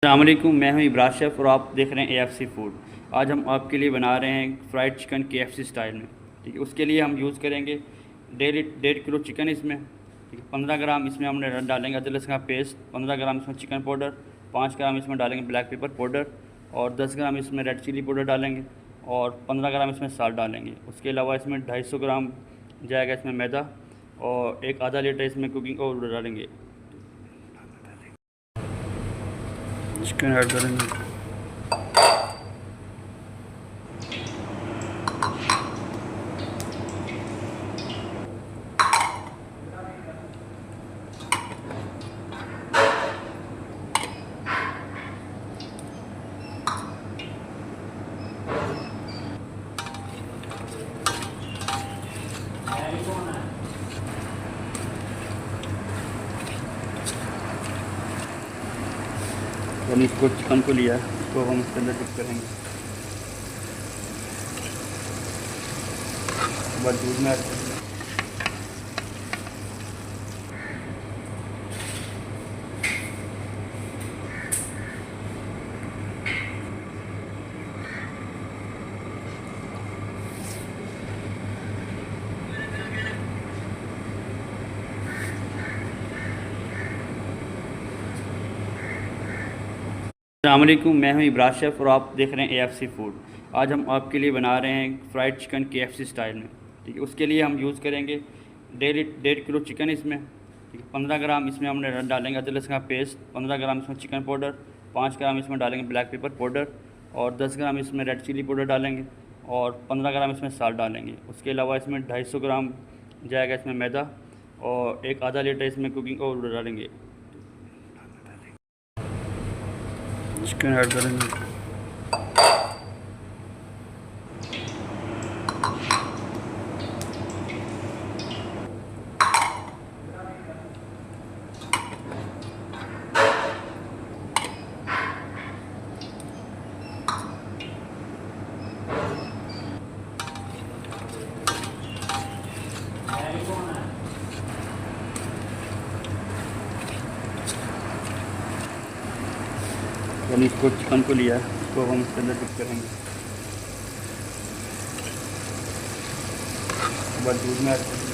अस्सलाम वालेकुम, मैं हूं इब्रार शेफ़ और आप देख रहे हैं AFC फूड। आज हम आपके लिए बना रहे हैं फ्राइड चिकन KFC स्टाइल में। ठीक है, उसके लिए हम यूज़ करेंगे 1.5 किलो चिकन इसमें। ठीक है, 15 ग्राम इसमें हमने डालेंगे अदरक लहसुन का पेस्ट, 15 ग्राम इसमें चिकन पाउडर, 5 ग्राम इसमें डालेंगे ब्लैक पेपर पाउडर और 10 ग्राम इसमें रेड चिली पाउडर डालेंगे और 15 ग्राम इसमें साल्ट डालेंगे। उसके अलावा इसमें 250 ग्राम जाएगा इसमें मैदा और एक आधा लीटर इसमें कुकिंग ऑयल डालेंगे। चिकन ऐड करेंगे। हम इसको चिकन को लिया है, इसको हम इसके अंदर डिप करेंगे। बस दूध में ऐड करेंगे। अस्सलाम वालेकुम, मैं हूं इब्रार शेफ़ और आप देख रहे हैं AFC फूड। आज हम आपके लिए बना रहे हैं फ्राइड चिकन KFC स्टाइल में। ठीक है, उसके लिए हम यूज़ करेंगे 1.5 किलो चिकन इसमें। ठीक है, 15 ग्राम इसमें हमने डालेंगे अदरक लहसुन का पेस्ट, 15 ग्राम इसमें चिकन पाउडर, 5 ग्राम इसमें डालेंगे ब्लैक पेपर पाउडर और 10 ग्राम इसमें रेड चिली पाउडर डालेंगे और 15 ग्राम इसमें साल्ट डालेंगे। उसके अलावा इसमें 250 ग्राम जाएगा इसमें मैदा और एक आधा लीटर इसमें कुकिंग ऑयल डालेंगे। चिकन ऐड करेंगे। हम इसको चिकन को लिया है, इसको हम इसके अंदर डिप करेंगे। बस दूध में ऐड करेंगे।